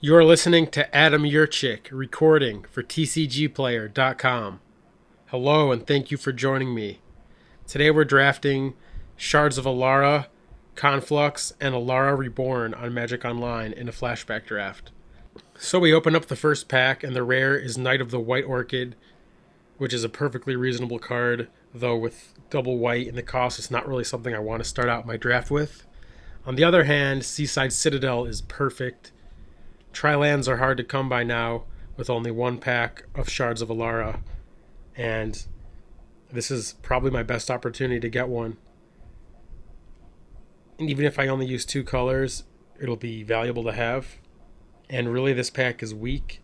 You're listening to Adam Yurchick recording for TCGplayer.com. Hello and thank you for joining me. Today we're drafting Shards of Alara, Conflux, and Alara Reborn on Magic Online in a Flashback draft. So we open up the first pack and the rare is Knight of the White Orchid, which is a perfectly reasonable card, though with double white and the cost it's not really something I want to start out my draft with. On the other hand, Seaside Citadel is perfect. Tri-lands are hard to come by now with only one pack of Shards of Alara, and this is probably my best opportunity to get one. And even if I only use two colors, it'll be valuable to have. And really this pack is weak.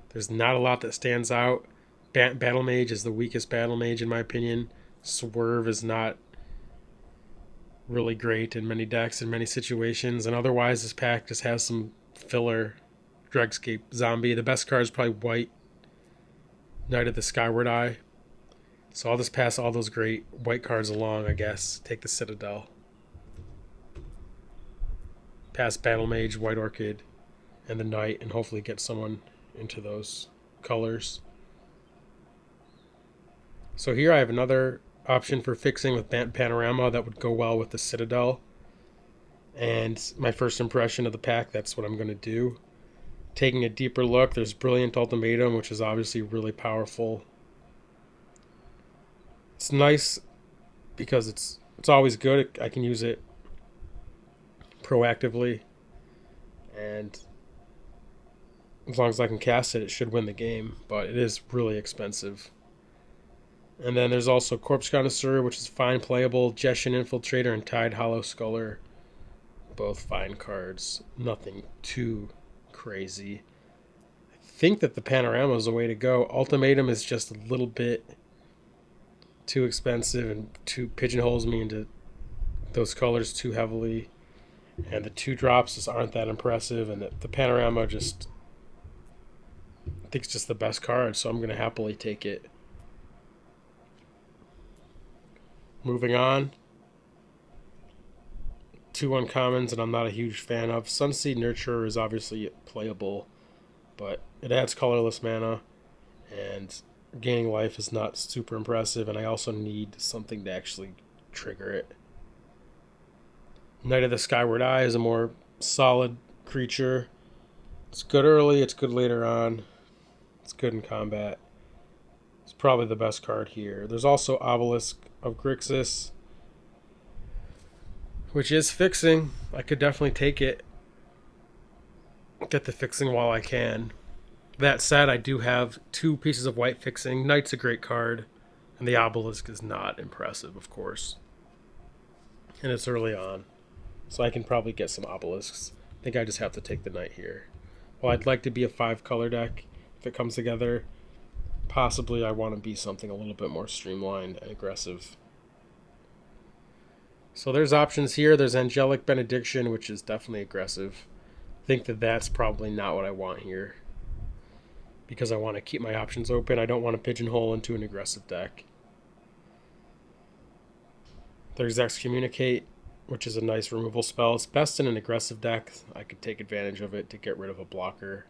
There's not a lot that stands out. Battle Mage is the weakest Battle Mage in my opinion. Swerve is not really great in many decks in many situations, and otherwise this pack just has some filler. Dregscape Zombie. The best card is probably white. Knight of the Skyward Eye. So I'll just pass all those great white cards along, I guess. Take the Citadel. Pass Battle Mage, White Orchid, and the Knight, and hopefully get someone into those colors. So here I have another option for fixing with Panorama that would go well with the Citadel. And my first impression of the pack, that's what I'm going to do. Taking a deeper look, there's Brilliant Ultimatum, which is obviously really powerful. It's nice because it's always good. I can use it proactively, and as long as I can cast it, it should win the game, but it is really expensive. And then there's also Corpse Connoisseur, which is fine playable, Jeshin Infiltrator, and Tide Hollow Sculler. Both fine cards. Nothing too crazy. I think that the Panorama is the way to go. Ultimatum is just a little bit too expensive and too pigeonholes me into those colors too heavily. And the 2-drops just aren't that impressive. And the Panorama just, I think it's just the best card, so I'm going to happily take it. Moving on. 2 uncommons and I'm not a huge fan of. Sunseed Nurturer is obviously playable, but it adds colorless mana, and gaining life is not super impressive, and I also need something to actually trigger it. Knight of the Skyward Eye is a more solid creature. It's good early, it's good later on. It's good in combat. It's probably the best card here. There's also Obelisk of Grixis, which is fixing. I could definitely take it. Get the fixing while I can. That said, I do have 2 pieces of white fixing. Knight's a great card, and the Obelisk is not impressive, of course. And it's early on, so I can probably get some Obelisks. I think I just have to take the Knight here. Well, I'd like to be a 5-color deck if it comes together. Possibly I want to be something a little bit more streamlined and aggressive. So there's options here. There's Angelic Benediction, which is definitely aggressive. I think that that's probably not what I want here, because I want to keep my options open. I don't want to pigeonhole into an aggressive deck. There's Excommunicate, which is a nice removal spell. It's best in an aggressive deck. I could take advantage of it to get rid of a blocker.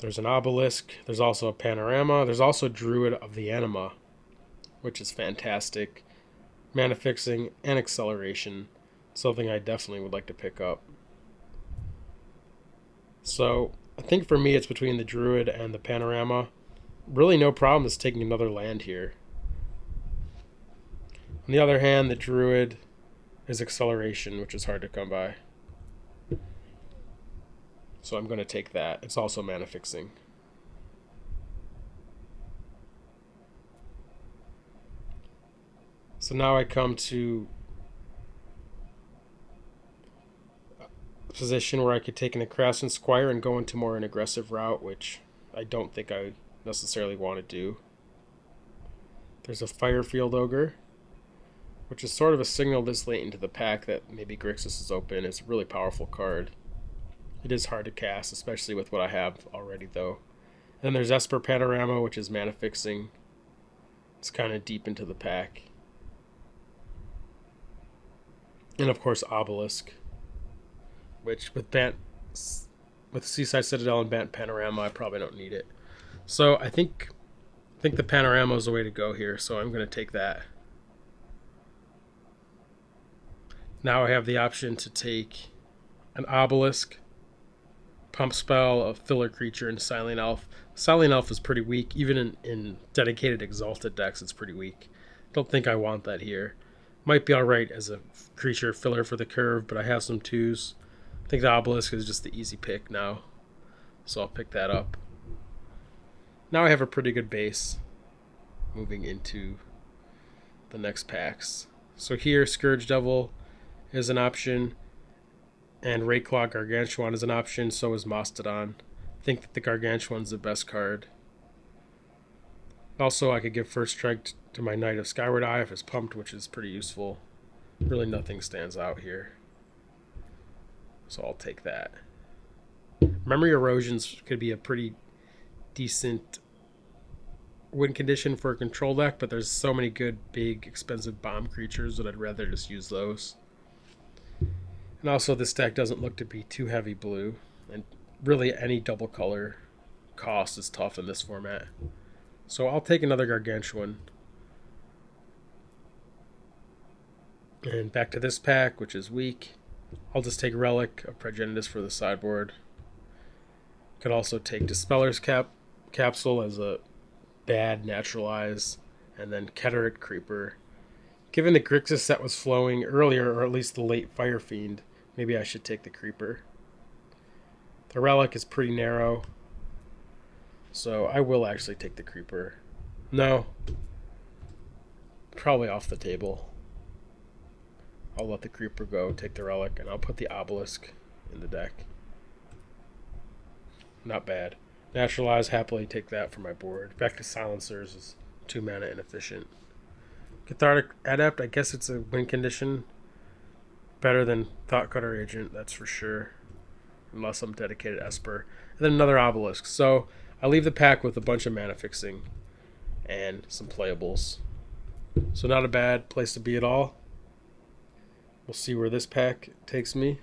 There's an Obelisk. There's also a Panorama. There's also Druid of the Anima, which is fantastic. Mana fixing and acceleration, something I definitely would like to pick up. So I think for me it's between the Druid and the Panorama. Really no problem just taking another land here. On the other hand, the Druid is acceleration, which is hard to come by. So I'm going to take that. It's also mana fixing. So now I come to a position where I could take an Craftsman Squire and go into more an aggressive route, which I don't think I necessarily want to do. There's a Firefield Ogre, which is sort of a signal this late into the pack that maybe Grixis is open. It's a really powerful card. It is hard to cast, especially with what I have already, though. Then there's Esper Panorama, which is mana fixing. It's kind of deep into the pack. And of course Obelisk, which with with Seaside Citadel and Bant Panorama, I probably don't need it. So I think the Panorama is the way to go here, so I'm going to take that. Now I have the option to take an Obelisk, Pump Spell, a filler creature, and Silent Elf. Silent Elf is pretty weak. Even in dedicated Exalted decks, it's pretty weak. Don't think I want that here. Might be alright as a creature filler for the curve, but I have some 2s. I think the Obelisk is just the easy pick now, so I'll pick that up. Now I have a pretty good base moving into the next packs. So here, Scourge Devil is an option, and Rayclaw Gargantuan is an option, so is Mastodon. I think that the Gargantuan's the best card. Also, I could give First Strike to my Knight of Skyward Eye if it's pumped, which is pretty useful. Really nothing stands out here, so I'll take that. Memory Erosions could be a pretty decent win condition for a control deck, but there's so many good, big, expensive bomb creatures that I'd rather just use those. And also, this deck doesn't look to be too heavy blue, and really any double color cost is tough in this format. So I'll take another Gargantuan. And back to this pack, which is weak. I'll just take Relic of Progenitus for the sideboard. Could also take Dispeller's Capsule as a bad naturalize, and then Keterit Creeper. Given the Grixis set was flowing earlier, or at least the late Fire Fiend, maybe I should take the Creeper. The Relic is pretty narrow, so I will actually take the Creeper. No. Probably off the table. I'll let the Creeper go, take the Relic, and I'll put the Obelisk in the deck. Not bad. Naturalize, happily take that for my board. Back to Silencers is 2 mana inefficient. Cathartic Adept, I guess it's a win condition. Better than Thought Cutter Agent, that's for sure. Unless I'm dedicated Esper. And then another Obelisk. So I leave the pack with a bunch of mana fixing and some playables. So not a bad place to be at all. We'll see where this pack takes me.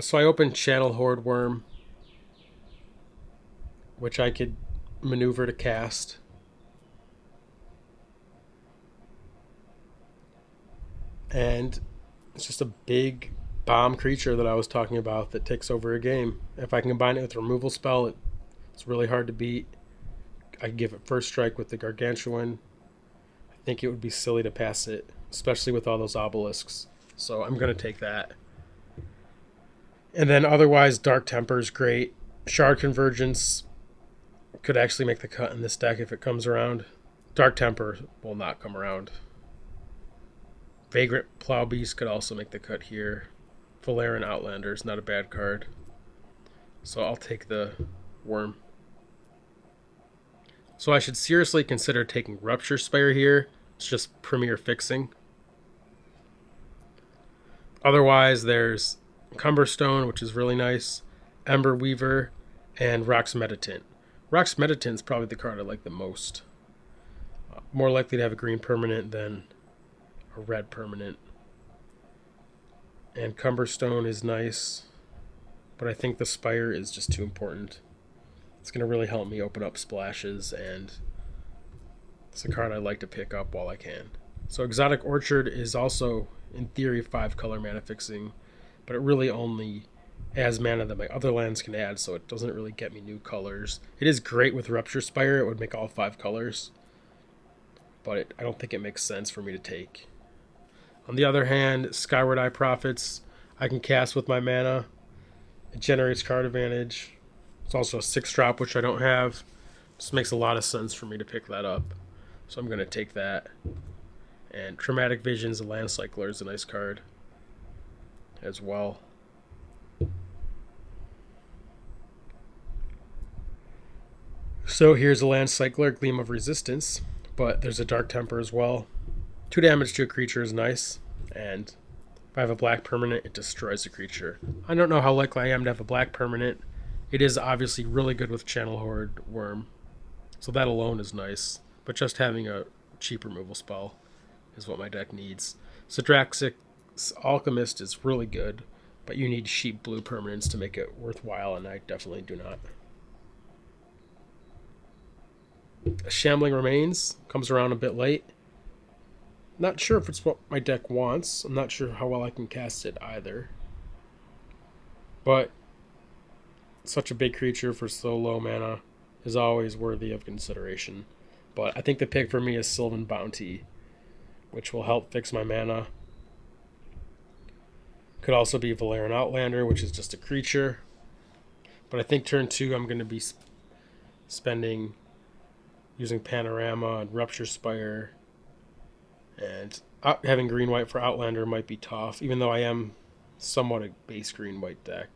So I opened Channel Horde Worm, which I could maneuver to cast. And it's just a big bomb creature that I was talking about that takes over a game. If I can combine it with a removal spell, it's really hard to beat. I could give it First Strike with the Gargantuan. I think it would be silly to pass it, especially with all those obelisks. So I'm going to take that. And then otherwise, Dark Temper is great. Shard Convergence could actually make the cut in this deck if it comes around. Dark Temper will not come around. Vagrant Plow Beast could also make the cut here. Valerian Outlander is not a bad card. So I'll take the Worm. So I should seriously consider taking Rupture Spire here. It's just premier fixing. Otherwise, there's Cumberstone, which is really nice, Ember Weaver, and Rox Meditant. Rox Meditant is probably the card I like the most. More likely to have a green permanent than a red permanent. And Cumberstone is nice, but I think the Spire is just too important. It's going to really help me open up splashes, and it's a card I like to pick up while I can. So Exotic Orchard is also, in theory, 5 color mana fixing, but it really only adds mana that my other lands can add, so it doesn't really get me new colors. It is great with Rupture Spire. It would make all 5 colors, but I don't think it makes sense for me to take. On the other hand, Skyward Eye Prophets, I can cast with my mana. It generates card advantage. It's also a 6-drop, which I don't have. Just makes a lot of sense for me to pick that up. So I'm going to take that. And Traumatic Visions, the Land Cycler, is a nice card as well. So here's a Land Cycler, Gleam of Resistance, but there's a Dark Temper as well. 2 damage to a creature is nice, and if I have a black permanent, it destroys the creature. I don't know how likely I am to have a black permanent. It is obviously really good with Channel Horde Worm, so that alone is nice, but just having a cheap removal spell is what my deck needs. Sidraxic Alchemist is really good, but you need sheep blue permanents to make it worthwhile, and I definitely do not. Shambling Remains comes around a bit late. Not sure if it's what my deck wants. I'm not sure how well I can cast it either. But such a big creature for so low mana is always worthy of consideration. But I think the pick for me is Sylvan Bounty, which will help fix my mana. Could also be Valerian Outlander, which is just a creature. But I think turn 2 I'm going to be spending using Panorama and Rupture Spire. And having green-white for Outlander might be tough, even though I am somewhat a base green-white deck.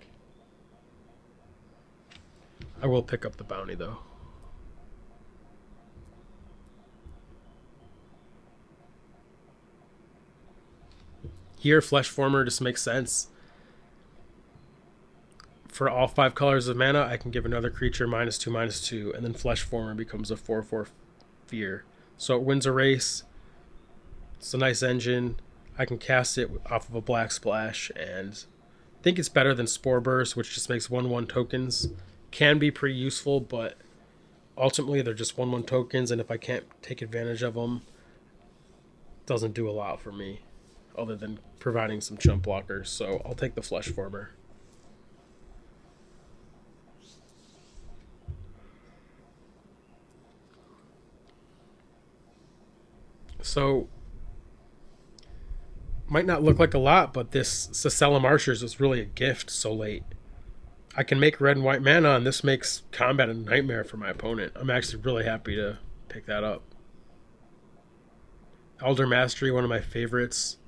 I will pick up the Bounty, though. Here, Flesh Former just makes sense. For all 5 colors of mana, I can give another creature -2/-2, and then Flesh Former becomes a 4/4 fear. So it wins a race. It's a nice engine. I can cast it off of a black splash, and I think it's better than Spore Burst, which just makes 1/1 tokens. Can be pretty useful, but ultimately they're just 1/1 tokens, and if I can't take advantage of them, it doesn't do a lot for me, other than providing some chump blockers. So I'll take the Flesh Former. So, might not look like a lot, but this Sacellum Archers is really a gift so late. I can make red and white mana, and this makes combat a nightmare for my opponent. I'm actually really happy to pick that up. Elder Mastery, one of my favorites.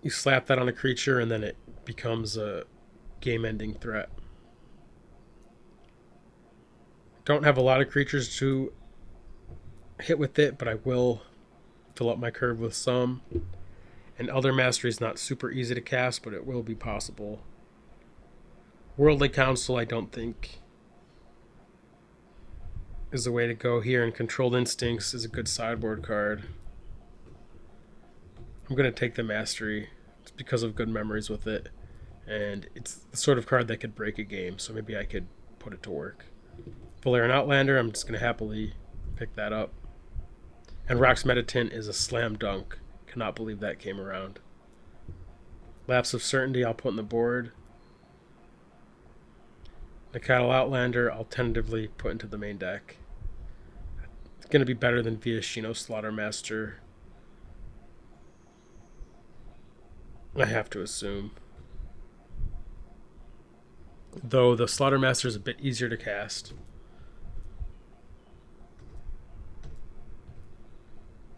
You slap that on a creature, and then it becomes a game-ending threat. Don't have a lot of creatures to hit with it, but I will fill up my curve with some. And Elder Mastery is not super easy to cast, but it will be possible. Worldly Council, I don't think is the way to go here, and Controlled Instincts is a good sideboard card. I'm going to take the Mastery. It's because of good memories with it, and it's the sort of card that could break a game, so maybe I could put it to work. Valerian Outlander, I'm just going to happily pick that up. And Rock's Meditant is a slam dunk. Cannot believe that came around. Lapse of Certainty I'll put on the board. Nacatl Outlander I'll tentatively put into the main deck. It's going to be better than Viashino Slaughtermaster, I have to assume. Though the Slaughtermaster is a bit easier to cast.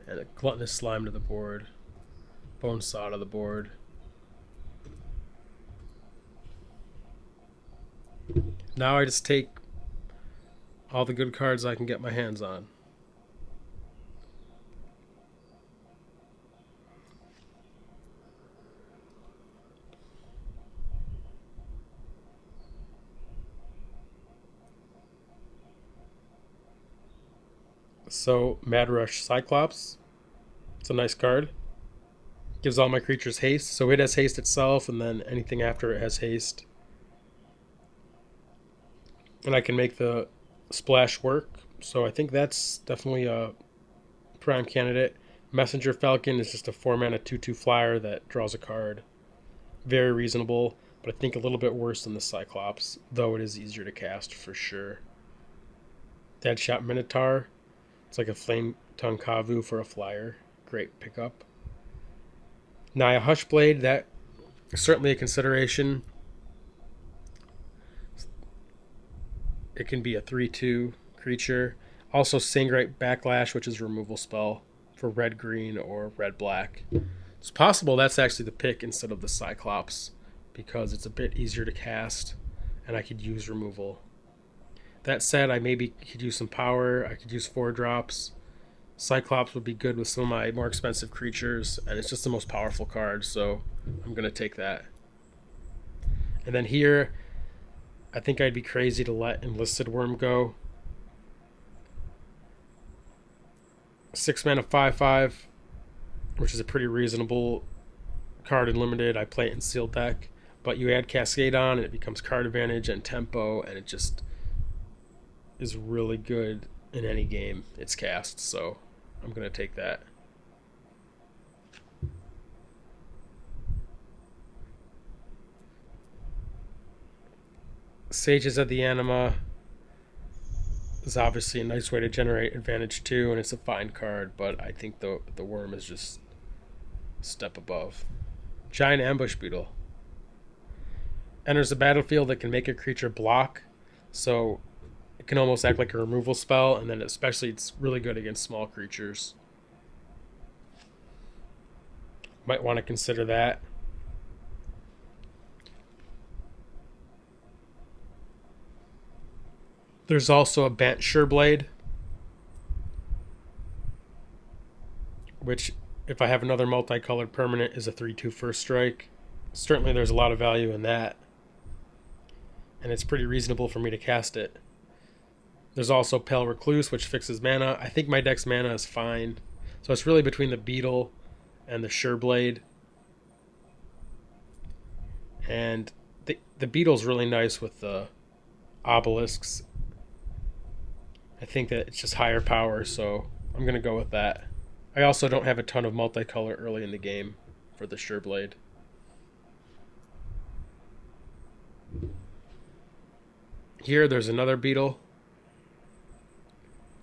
And a Gluttonous Slime to the board. Bone Saw to the board. Now I just take all the good cards I can get my hands on. So, Mad Rush Cyclops. It's a nice card. Gives all my creatures haste. So it has haste itself, and then anything after it has haste. And I can make the splash work. So I think that's definitely a prime candidate. Messenger Falcon is just a 4-mana 2/2 flyer that draws a card. Very reasonable, but I think a little bit worse than the Cyclops, though it is easier to cast for sure. Deadshot Minotaur. It's like a Flame Tongue Kavu for a flyer. Great pickup. Naya Hushblade, that is certainly a consideration. It can be a 3/2 creature. Also Sangrite Backlash, which is a removal spell for red-green or red-black. It's possible that's actually the pick instead of the Cyclops, because it's a bit easier to cast, and I could use removal. That said, I maybe could use some power. I could use 4-drops. Cyclops would be good with some of my more expensive creatures, and it's just the most powerful card, so I'm going to take that. And then here, I think I'd be crazy to let Enlisted Worm go. 6-mana 5/5. which is a pretty reasonable card in limited. I play it in sealed deck, but you add Cascade on and it becomes card advantage and tempo, and it just is really good in any game it's cast, so I'm going to take that. Sages of the Anima is obviously a nice way to generate advantage too, and it's a fine card, but I think the worm is just a step above. Giant Ambush Beetle. Enters the battlefield that can make a creature block, so it can almost act like a removal spell, and then especially it's really good against small creatures. Might want to consider that. There's also a Bant Sureblade, which, if I have another multicolored permanent, is a 3/2 first strike. Certainly there's a lot of value in that, and it's pretty reasonable for me to cast it. There's also Pale Recluse, which fixes mana. I think my deck's mana is fine, so it's really between the Beetle and the Sureblade. And the Beetle's really nice with the obelisks. I think that it's just higher power, so I'm going to go with that. I also don't have a ton of multicolor early in the game for the Sureblade. Here, there's another Beetle,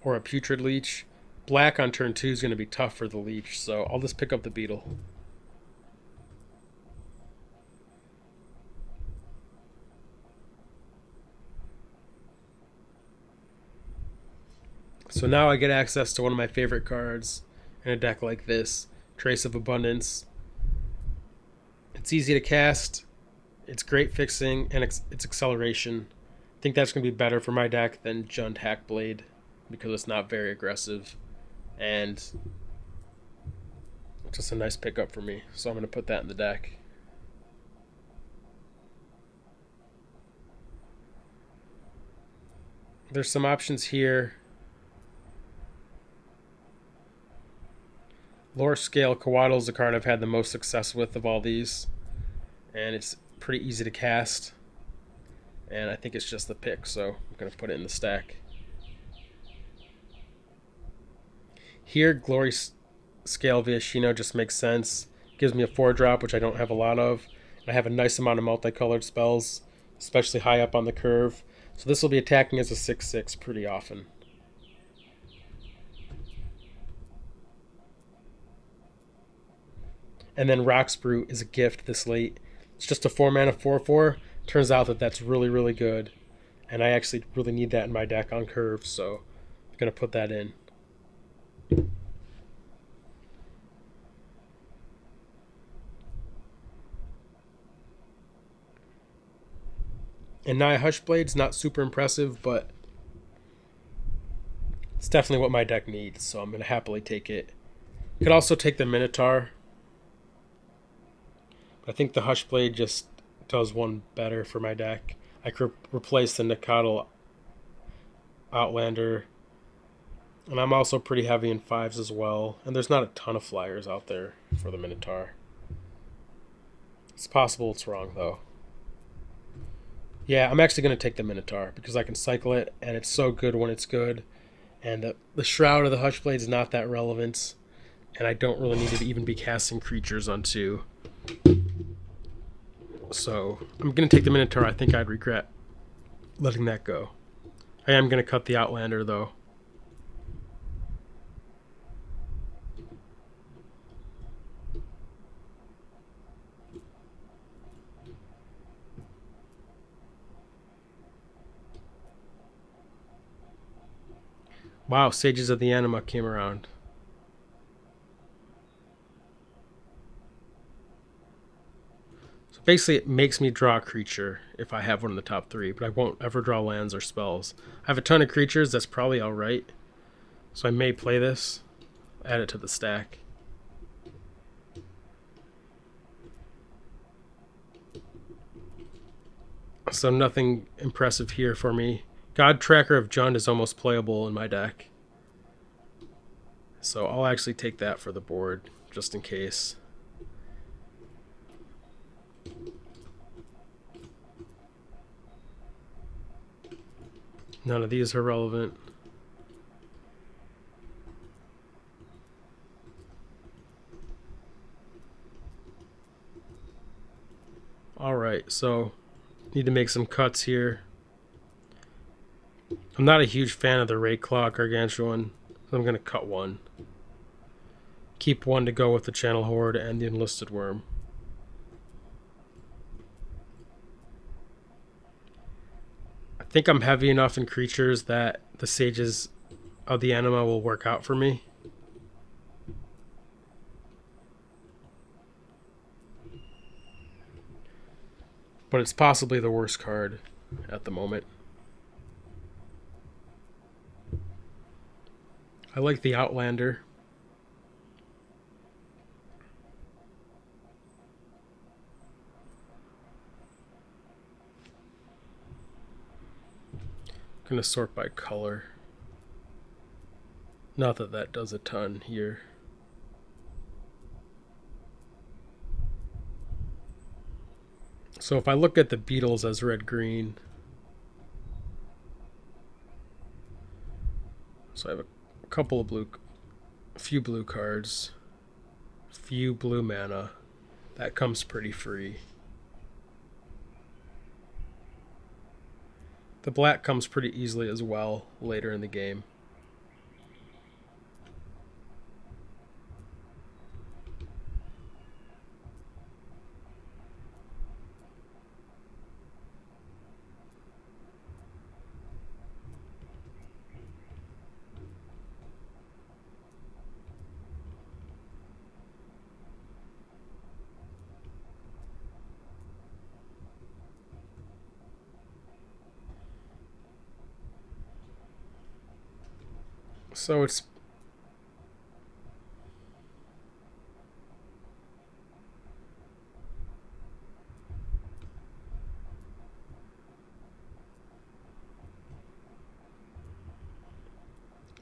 or a Putrid Leech. Black on turn 2 is going to be tough for the Leech, so I'll just pick up the Beetle. So now I get access to one of my favorite cards in a deck like this, Trace of Abundance. It's easy to cast, it's great fixing, and it's acceleration. I think that's going to be better for my deck than Jund Hackblade because it's not very aggressive, and it's just a nice pickup for me. So I'm going to put that in the deck. There's some options here. Lore Scale Coatl is the card I've had the most success with of all these, and it's pretty easy to cast, and I think it's just the pick, so I'm going to put it in the stack. Here, Glory Scale Viashino just makes sense. It gives me a 4-drop, which I don't have a lot of. I have a nice amount of multicolored spells, especially high up on the curve, so this will be attacking as a 6/6 pretty often. And then Roxbrute is a gift this late. It's just a 4-mana 4/4. Turns out that that's really, really good. And I actually really need that in my deck on curve, so I'm going to put that in. And Naya Hushblade's not super impressive, but it's definitely what my deck needs, so I'm going to happily take it. Could also take the Minotaur. I think the Hushblade just does one better for my deck. I could replace the Nacatl Outlander. And I'm also pretty heavy in 5s as well. And there's not a ton of flyers out there for the Minotaur. It's possible it's wrong, though. Yeah, I'm actually going to take the Minotaur because I can cycle it, and it's so good when it's good. And the Shroud of the Hushblade is not that relevant. And I don't really need to even be casting creatures on 2. So I'm going to take the Minotaur. I think I'd regret letting that go. I am going to cut the Outlander, though. Wow, Sages of the Anima came around. Basically, it makes me draw a creature if I have one in the top 3, but I won't ever draw lands or spells. I have a ton of creatures, that's probably alright. So I may play this, add it to the stack. So nothing impressive here for me. God Tracker of Jund is almost playable in my deck. So I'll actually take that for the board, just in case. None of these are relevant. Alright, so need to make some cuts here. I'm not a huge fan of the Ray Claw Gargantuan, so I'm going to cut one. Keep one to go with the Channel Horde and the Enlisted Worm. I think I'm heavy enough in creatures that the Sages of the Anima will work out for me. But it's possibly the worst card at the moment. I like the Outlander. I'm going to sort by color. Not that that does a ton here. So if I look at the Beetles as red-green, so I have a couple of blue, a few blue cards, few blue mana. That comes pretty free. The black comes pretty easily as well later in the game. So it's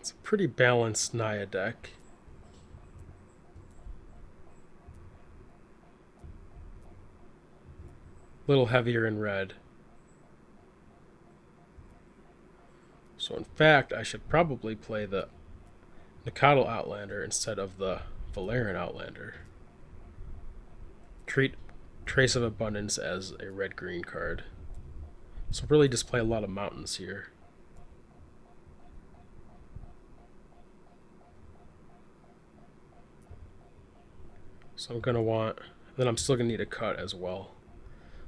a pretty balanced Naya deck. A little heavier in red. So in fact, I should probably play the Nacatl Outlander instead of the Valerian Outlander. Treat Trace of Abundance as a red-green card. So really just play a lot of mountains here. So I'm going to want, then I'm still going to need a cut as well.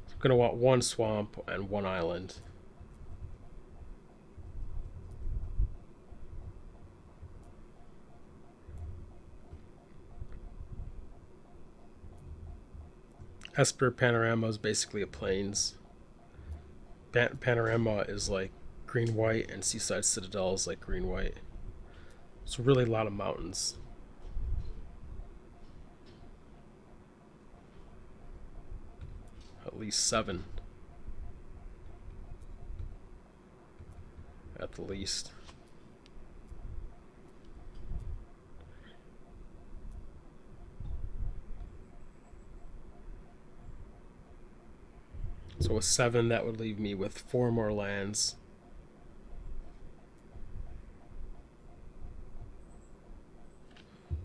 So I'm going to want one swamp and one island. Esper Panorama is basically a plains. Panorama is like green-white, and Seaside Citadel is like green-white. So really a lot of mountains. At least 7. At the least. So with 7, that would leave me with 4 more lands.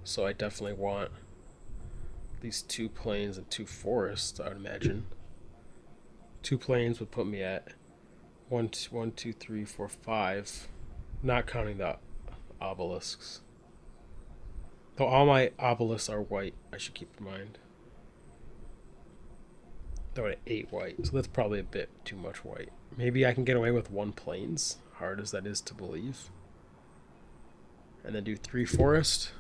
So I definitely want these 2 plains and 2 forests, I would imagine. 2 plains would put me at 1, 2, 3, 4, 5, not counting the obelisks. Though all my obelisks are white, I should keep in mind. Though at 8 white, so that's probably a bit too much white. Maybe I can get away with 1 plains, hard as that is to believe. And then do 3 forest.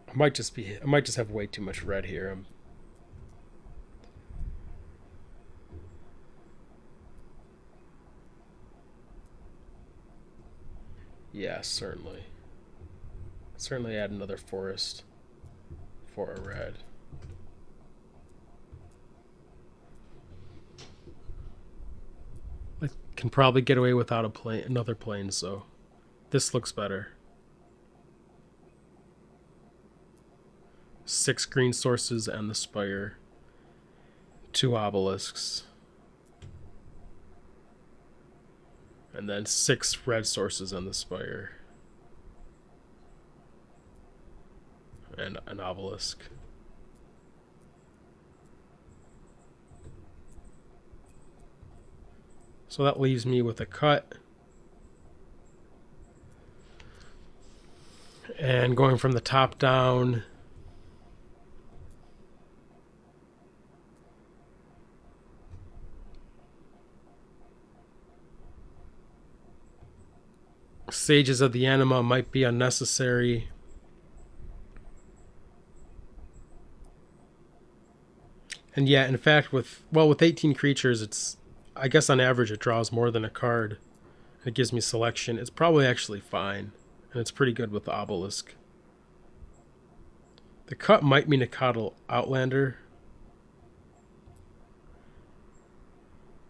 I might just have way too much red here. Yeah, certainly. Certainly add another forest for a red. can probably get away without another plane, so this looks better. 6 green sources and the Spire. 2 obelisks. And then 6 red sources and the Spire. And an obelisk. So that leaves me with a cut. And going from the top down, Sages of the Anima might be unnecessary. And yeah, in fact, with 18 creatures, it's, I guess on average it draws more than a card. It gives me selection. It's probably actually fine. And it's pretty good with the obelisk. The cut might mean a Coddle Outlander.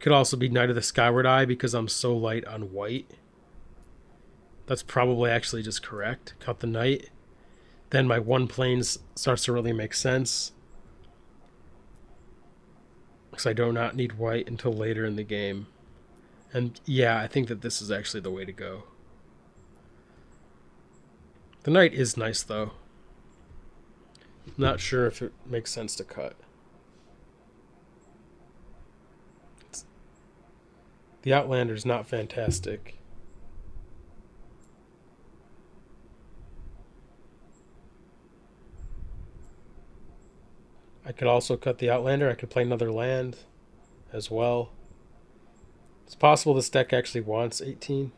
Could also be Knight of the Skyward Eye because I'm so light on white. That's probably actually just correct. Cut the Knight. Then my 1 planes starts to really make sense. Because I do not need white until later in the game. And yeah, I think that this is actually the way to go. The Knight is nice though. Not sure if it makes sense to cut. The Outlander's not fantastic. I could also cut the Outlander. I could play another land as well. It's possible this deck actually wants 18.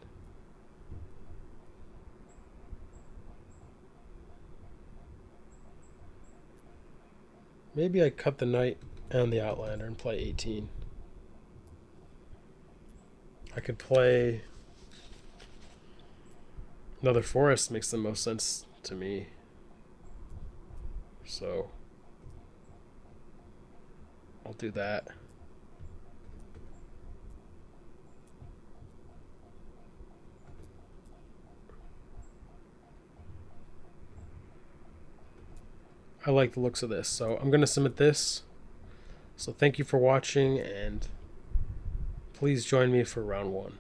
Maybe I cut the Knight and the Outlander and play 18. I could play another forest, makes the most sense to me. So I'll do that. I like the looks of this, so I'm going to submit this. So thank you for watching, and please join me for round 1.